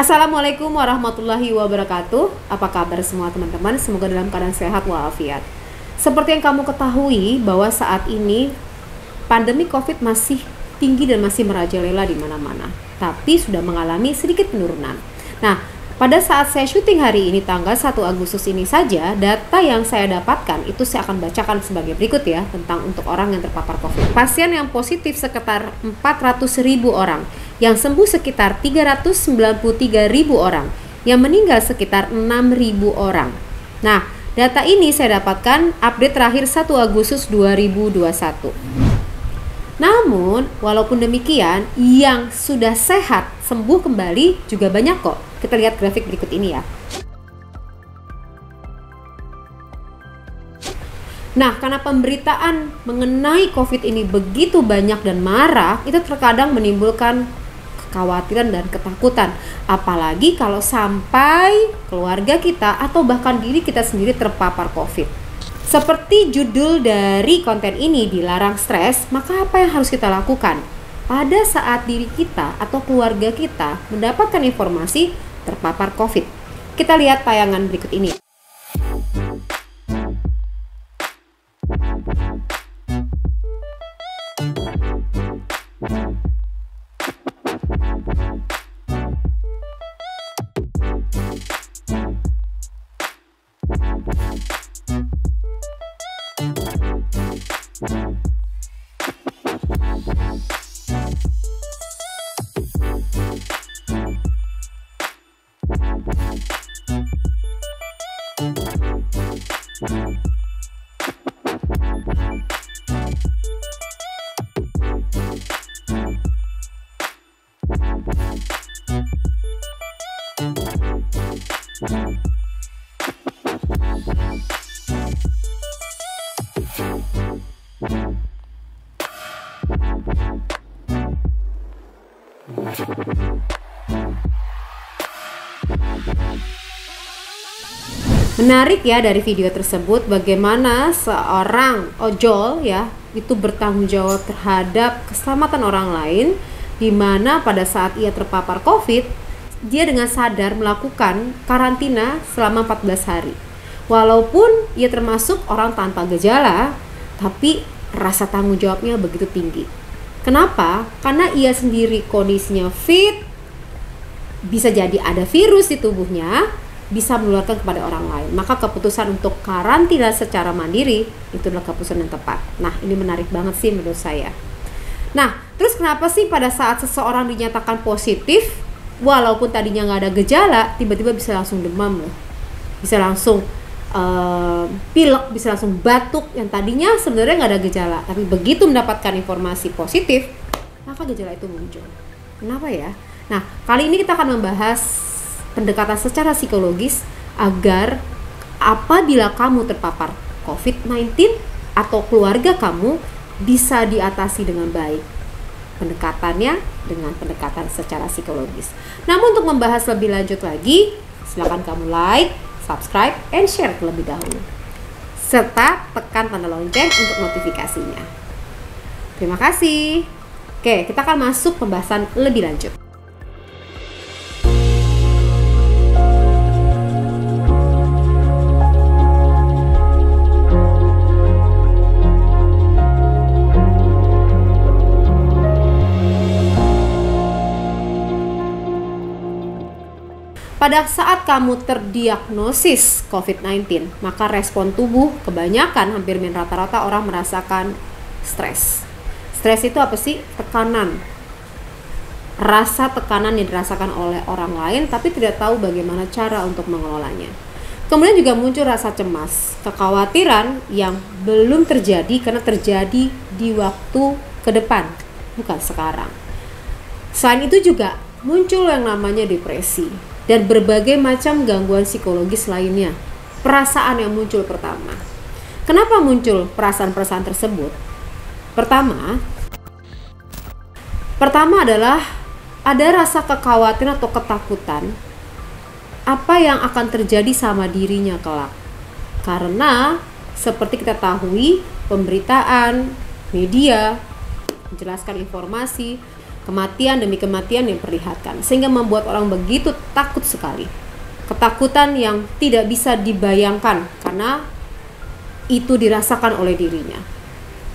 Assalamualaikum warahmatullahi wabarakatuh. Apa kabar semua teman-teman? Semoga dalam keadaan sehat walafiat. Seperti yang kamu ketahui bahwa saat ini pandemi COVID masih tinggi dan masih merajalela di mana-mana. Tapi sudah mengalami sedikit penurunan. Nah, pada saat saya syuting hari ini tanggal 1 Agustus ini saja, data yang saya dapatkan itu saya akan bacakan sebagai berikut ya, tentang untuk orang yang terpapar COVID. Pasien yang positif sekitar 400.000 orang, yang sembuh sekitar 393.000 orang, yang meninggal sekitar 6.000 orang. Nah, data ini saya dapatkan update terakhir 1 Agustus 2021. Namun, walaupun demikian, yang sudah sehat, sembuh kembali juga banyak kok. Kita lihat grafik berikut ini ya. Nah, karena pemberitaan mengenai COVID ini begitu banyak dan marak, itu terkadang menimbulkan kekhawatiran dan ketakutan. Apalagi kalau sampai keluarga kita atau bahkan diri kita sendiri terpapar COVID. Seperti judul dari konten ini, dilarang stres, maka apa yang harus kita lakukan? Pada saat diri kita atau keluarga kita mendapatkan informasi terpapar COVID. Kita lihat tayangan berikut ini. Menarik ya dari video tersebut bagaimana seorang ojol ya itu bertanggung jawab terhadap keselamatan orang lain, di mana pada saat ia terpapar COVID, dia dengan sadar melakukan karantina selama 14 hari. Walaupun ia termasuk orang tanpa gejala, tapi rasa tanggung jawabnya begitu tinggi. Kenapa? Karena ia sendiri kondisinya fit, bisa jadi ada virus di tubuhnya, bisa menularkan kepada orang lain. Maka keputusan untuk karantina secara mandiri itu adalah keputusan yang tepat. Nah, ini menarik banget sih menurut saya. Nah, terus kenapa sih pada saat seseorang dinyatakan positif, walaupun tadinya nggak ada gejala, tiba-tiba bisa langsung demam loh, bisa langsung pilek, bisa langsung batuk, yang tadinya sebenarnya nggak ada gejala, tapi begitu mendapatkan informasi positif, maka gejala itu muncul. Kenapa ya? Nah, kali ini kita akan membahas pendekatan secara psikologis agar apabila kamu terpapar COVID-19 atau keluarga kamu bisa diatasi dengan baik. Pendekatannya dengan pendekatan secara psikologis. Namun untuk membahas lebih lanjut lagi, silakan kamu like, subscribe, and share terlebih dahulu. Serta tekan tanda lonceng untuk notifikasinya. Terima kasih. Oke, kita akan masuk pembahasan lebih lanjut. Pada saat kamu terdiagnosis COVID-19, maka respon tubuh kebanyakan, hampir rata-rata orang merasakan stres. Stres itu apa sih? Tekanan. Rasa tekanan yang dirasakan oleh orang lain tapi tidak tahu bagaimana cara untuk mengelolanya. Kemudian juga muncul rasa cemas, kekhawatiran yang belum terjadi karena terjadi di waktu ke depan, bukan sekarang. Selain itu juga muncul yang namanya depresi dan berbagai macam gangguan psikologis lainnya. Perasaan yang muncul pertama. Kenapa muncul perasaan-perasaan tersebut? Pertama adalah ada rasa kekhawatiran atau ketakutan apa yang akan terjadi sama dirinya kelak. Karena seperti kita ketahui, pemberitaan, media menjelaskan informasi kematian demi kematian yang diperlihatkan, sehingga membuat orang begitu takut sekali. Ketakutan yang tidak bisa dibayangkan karena itu dirasakan oleh dirinya.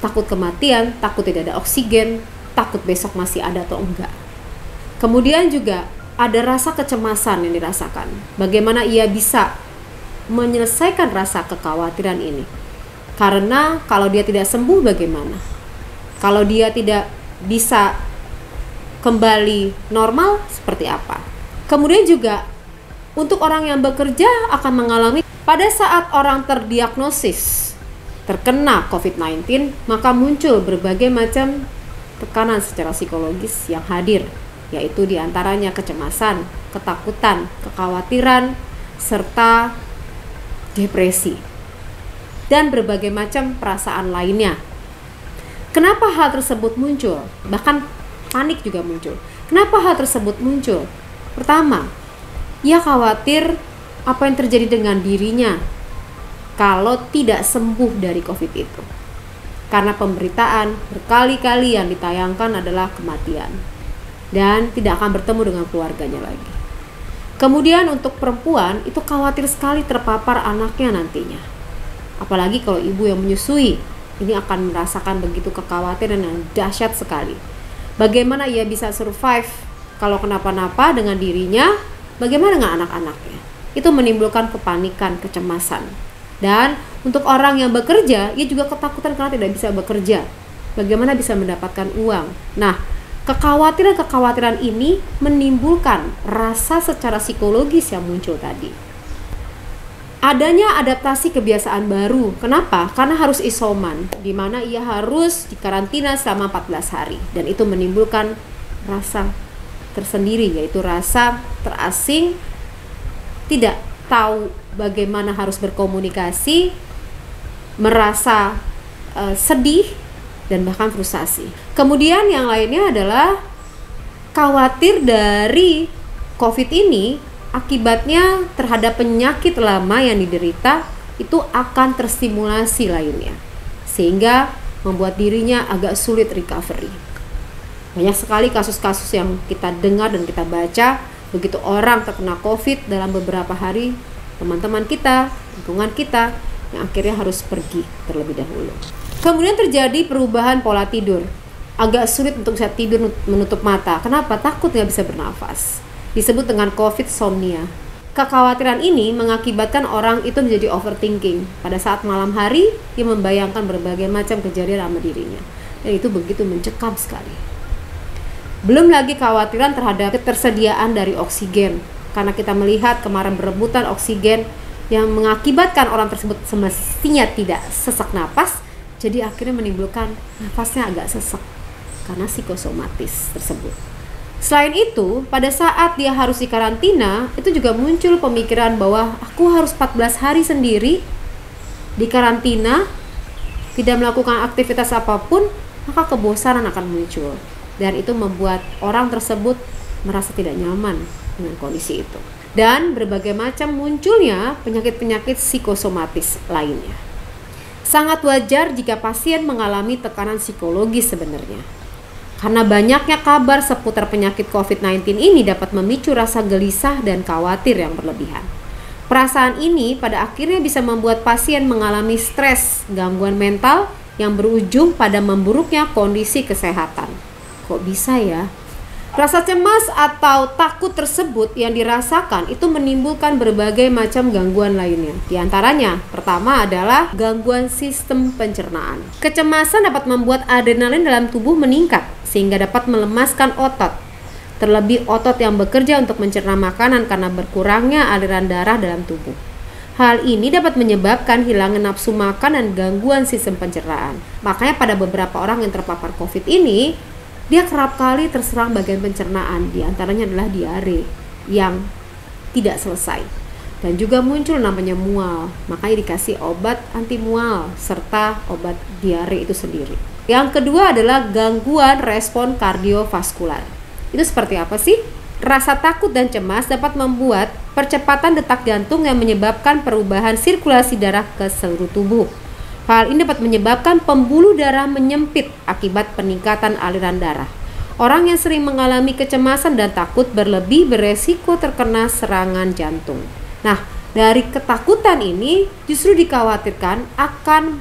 Takut kematian, takut tidak ada oksigen, takut besok masih ada atau enggak. Kemudian juga ada rasa kecemasan yang dirasakan. Bagaimana ia bisa menyelesaikan rasa kekhawatiran ini? Karena kalau dia tidak sembuh bagaimana? Kalau dia tidak bisa kembali normal seperti apa? Kemudian juga untuk orang yang bekerja akan mengalami pada saat orang terdiagnosis terkena COVID-19, maka muncul berbagai macam tekanan secara psikologis yang hadir, yaitu diantaranya kecemasan, ketakutan, kekhawatiran, serta depresi, dan berbagai macam perasaan lainnya. Kenapa hal tersebut muncul? Bahkan panik juga muncul. Kenapa hal tersebut muncul? Pertama, ia khawatir apa yang terjadi dengan dirinya kalau tidak sembuh dari COVID itu. Karena pemberitaan berkali-kali yang ditayangkan adalah kematian dan tidak akan bertemu dengan keluarganya lagi. Kemudian untuk perempuan itu khawatir sekali terpapar anaknya nantinya. Apalagi kalau ibu yang menyusui, ini akan merasakan begitu kekhawatiran yang dahsyat sekali. Bagaimana ia bisa survive kalau kenapa-napa dengan dirinya, bagaimana dengan anak-anaknya? Itu menimbulkan kepanikan, kecemasan. Dan untuk orang yang bekerja, ia juga ketakutan karena tidak bisa bekerja. Bagaimana bisa mendapatkan uang? Nah, kekhawatiran-kekhawatiran ini menimbulkan rasa secara psikologis yang muncul tadi. Adanya adaptasi kebiasaan baru. Kenapa? Karena harus isoman, di mana ia harus dikarantina selama 14 hari. Dan itu menimbulkan rasa tersendiri, yaitu rasa terasing, tidak tahu bagaimana harus berkomunikasi, merasa sedih, dan bahkan frustasi. Kemudian yang lainnya adalah khawatir dari COVID ini, akibatnya terhadap penyakit lama yang diderita itu akan terstimulasi lainnya, sehingga membuat dirinya agak sulit recovery. Banyak sekali kasus-kasus yang kita dengar dan kita baca, begitu orang terkena COVID dalam beberapa hari, teman-teman kita, lingkungan kita yang akhirnya harus pergi terlebih dahulu. Kemudian terjadi perubahan pola tidur. Agak sulit untuk bisa tidur menutup mata. Kenapa? Takut nggak bisa bernafas. Disebut dengan COVID-somnia. Kekhawatiran ini mengakibatkan orang itu menjadi overthinking. Pada saat malam hari, dia membayangkan berbagai macam kejadian sama dirinya. Dan itu begitu mencekam sekali. Belum lagi kekhawatiran terhadap ketersediaan dari oksigen. Karena kita melihat kemarin berebutan oksigen yang mengakibatkan orang tersebut semestinya tidak sesak napas. Jadi akhirnya menimbulkan nafasnya agak sesak karena psikosomatis tersebut. Selain itu, pada saat dia harus dikarantina, itu juga muncul pemikiran bahwa aku harus 14 hari sendiri di karantina, tidak melakukan aktivitas apapun, maka kebosanan akan muncul. Dan itu membuat orang tersebut merasa tidak nyaman dengan kondisi itu. Dan berbagai macam munculnya penyakit-penyakit psikosomatis lainnya. Sangat wajar jika pasien mengalami tekanan psikologis sebenarnya. Karena banyaknya kabar seputar penyakit COVID-19 ini dapat memicu rasa gelisah dan khawatir yang berlebihan. Perasaan ini pada akhirnya bisa membuat pasien mengalami stres, gangguan mental yang berujung pada memburuknya kondisi kesehatan. Kok bisa ya? Rasa cemas atau takut tersebut yang dirasakan itu menimbulkan berbagai macam gangguan lainnya. Di antaranya, pertama adalah gangguan sistem pencernaan. Kecemasan dapat membuat adrenalin dalam tubuh meningkat sehingga dapat melemaskan otot. Terlebih otot yang bekerja untuk mencerna makanan karena berkurangnya aliran darah dalam tubuh. Hal ini dapat menyebabkan hilangnya nafsu makan dan gangguan sistem pencernaan. Makanya pada beberapa orang yang terpapar COVID ini, dia kerap kali terserang bagian pencernaan, di antaranya adalah diare yang tidak selesai. Dan juga muncul namanya mual, makanya dikasih obat anti mual serta obat diare itu sendiri. Yang kedua adalah gangguan respon kardiovaskular. Itu seperti apa sih? Rasa takut dan cemas dapat membuat percepatan detak jantung yang menyebabkan perubahan sirkulasi darah ke seluruh tubuh. Hal ini dapat menyebabkan pembuluh darah menyempit akibat peningkatan aliran darah. Orang yang sering mengalami kecemasan dan takut berlebih beresiko terkena serangan jantung. Nah, dari ketakutan ini justru dikhawatirkan akan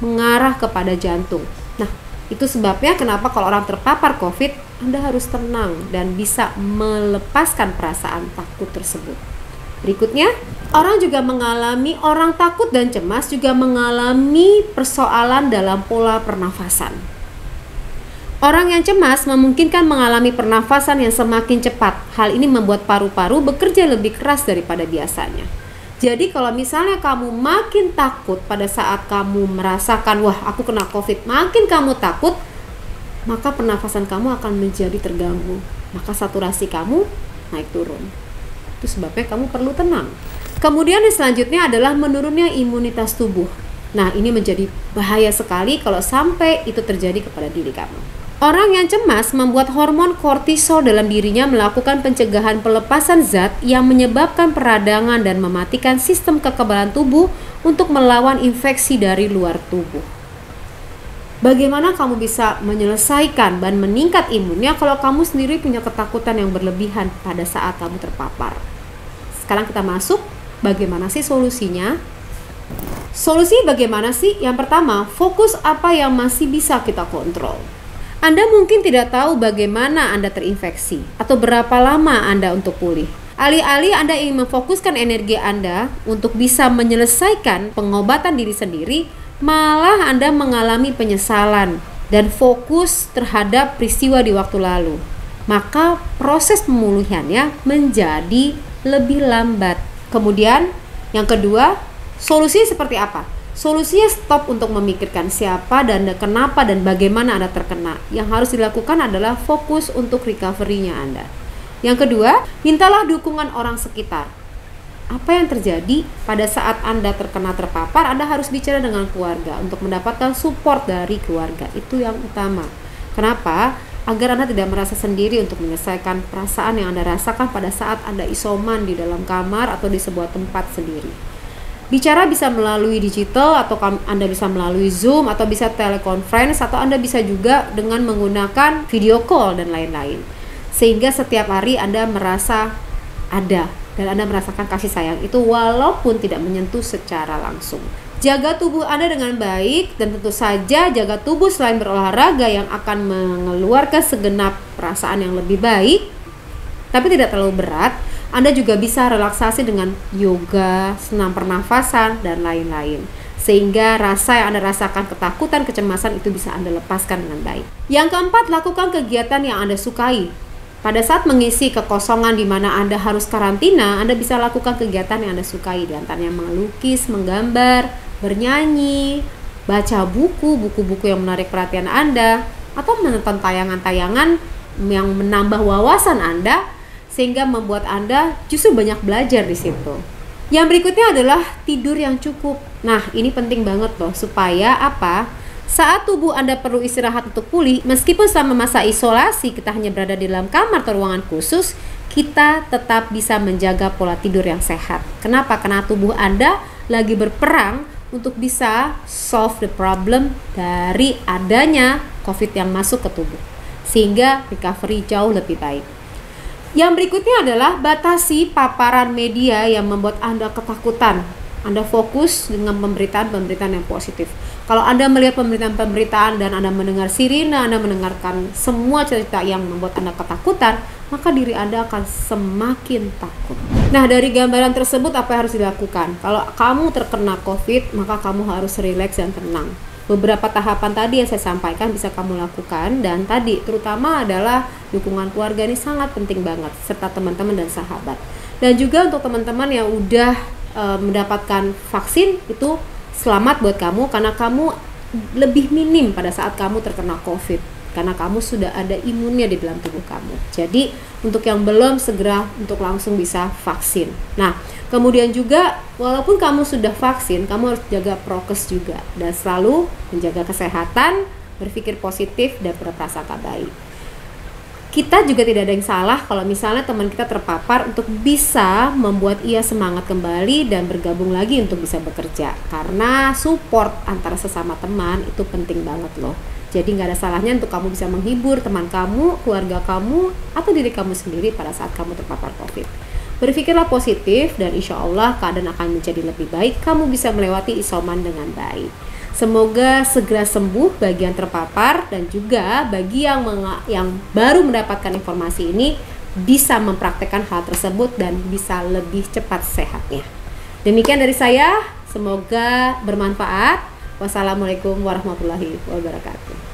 mengarah kepada jantung. Nah, itu sebabnya kenapa kalau orang terpapar COVID, Anda harus tenang dan bisa melepaskan perasaan takut tersebut. Berikutnya, orang takut dan cemas juga mengalami persoalan dalam pola pernafasan. Orang yang cemas memungkinkan mengalami pernafasan yang semakin cepat. Hal ini membuat paru-paru bekerja lebih keras daripada biasanya. Jadi kalau misalnya kamu makin takut pada saat kamu merasakan, wah aku kena COVID, makin kamu takut, maka pernafasan kamu akan menjadi terganggu. Maka saturasi kamu naik turun. Itu sebabnya kamu perlu tenang. Kemudian yang selanjutnya adalah menurunnya imunitas tubuh. Nah, ini menjadi bahaya sekali kalau sampai itu terjadi kepada diri kamu. Orang yang cemas membuat hormon kortisol dalam dirinya melakukan pencegahan pelepasan zat yang menyebabkan peradangan dan mematikan sistem kekebalan tubuh untuk melawan infeksi dari luar tubuh. Bagaimana kamu bisa menyelesaikan dan meningkat imunnya kalau kamu sendiri punya ketakutan yang berlebihan pada saat kamu terpapar? Sekarang kita masuk, bagaimana sih solusinya? Solusi bagaimana sih? Yang pertama, fokus apa yang masih bisa kita kontrol. Anda mungkin tidak tahu bagaimana Anda terinfeksi atau berapa lama Anda untuk pulih. Alih-alih Anda ingin memfokuskan energi Anda untuk bisa menyelesaikan pengobatan diri sendiri, malah Anda mengalami penyesalan dan fokus terhadap peristiwa di waktu lalu. Maka proses pemulihannya menjadi lebih lambat. Kemudian yang kedua, solusi seperti apa? Solusinya stop untuk memikirkan siapa dan kenapa dan bagaimana Anda terkena. Yang harus dilakukan adalah fokus untuk recovery-nya Anda. Yang kedua, mintalah dukungan orang sekitar. Apa yang terjadi pada saat Anda terpapar, Anda harus bicara dengan keluarga untuk mendapatkan support dari keluarga. Itu yang utama. Kenapa? Agar Anda tidak merasa sendiri untuk menyelesaikan perasaan yang Anda rasakan pada saat Anda isoman di dalam kamar atau di sebuah tempat sendiri. Bicara bisa melalui digital atau Anda bisa melalui Zoom atau bisa teleconference atau Anda bisa juga dengan menggunakan video call dan lain-lain. Sehingga setiap hari Anda merasa ada dan Anda merasakan kasih sayang itu walaupun tidak menyentuh secara langsung. Jaga tubuh Anda dengan baik dan tentu saja jaga tubuh selain berolahraga yang akan mengeluarkan segenap perasaan yang lebih baik, tapi tidak terlalu berat. Anda juga bisa relaksasi dengan yoga, senam pernafasan, dan lain-lain. Sehingga rasa yang Anda rasakan, ketakutan, kecemasan itu bisa Anda lepaskan dengan baik. Yang keempat, lakukan kegiatan yang Anda sukai. Pada saat mengisi kekosongan di mana Anda harus karantina, Anda bisa lakukan kegiatan yang Anda sukai. Di antaranya melukis, menggambar, bernyanyi, baca buku-buku yang menarik perhatian Anda, atau menonton tayangan-tayangan yang menambah wawasan Anda, sehingga membuat Anda justru banyak belajar di situ. Yang berikutnya adalah tidur yang cukup. Nah, ini penting banget loh, supaya apa? Saat tubuh Anda perlu istirahat untuk pulih, meskipun selama masa isolasi kita hanya berada di dalam kamar atau ruangan khusus, kita tetap bisa menjaga pola tidur yang sehat. Kenapa? Karena tubuh Anda lagi berperang untuk bisa solve the problem dari adanya COVID yang masuk ke tubuh, sehingga recovery jauh lebih baik. Yang berikutnya adalah batasi paparan media yang membuat Anda ketakutan. Anda fokus dengan pemberitaan-pemberitaan yang positif. Kalau Anda melihat pemberitaan-pemberitaan dan Anda mendengar sirine, Anda mendengarkan semua cerita yang membuat Anda ketakutan, maka diri Anda akan semakin takut. Nah, dari gambaran tersebut apa yang harus dilakukan? Kalau kamu terkena COVID, maka kamu harus rileks dan tenang. Beberapa tahapan tadi yang saya sampaikan bisa kamu lakukan, dan tadi terutama adalah dukungan keluarga ini sangat penting banget, serta teman-teman dan sahabat. Dan juga untuk teman-teman yang udah mendapatkan vaksin, itu selamat buat kamu karena kamu lebih minim pada saat kamu terkena COVID, karena kamu sudah ada imunnya di dalam tubuh kamu. Jadi untuk yang belum, segera untuk langsung bisa vaksin. Nah, kemudian juga walaupun kamu sudah vaksin, kamu harus jaga prokes juga dan selalu menjaga kesehatan, berpikir positif dan berprasangka baik. Kita juga tidak ada yang salah kalau misalnya teman kita terpapar, untuk bisa membuat ia semangat kembali dan bergabung lagi untuk bisa bekerja, karena support antara sesama teman itu penting banget loh. Jadi nggak ada salahnya untuk kamu bisa menghibur teman kamu, keluarga kamu, atau diri kamu sendiri pada saat kamu terpapar COVID. Berpikirlah positif dan insya Allah keadaan akan menjadi lebih baik. Kamu bisa melewati isoman dengan baik. Semoga segera sembuh bagi yang terpapar dan juga bagi yang baru mendapatkan informasi ini bisa mempraktekkan hal tersebut dan bisa lebih cepat sehatnya. Demikian dari saya, semoga bermanfaat. Wassalamualaikum warahmatullahi wabarakatuh.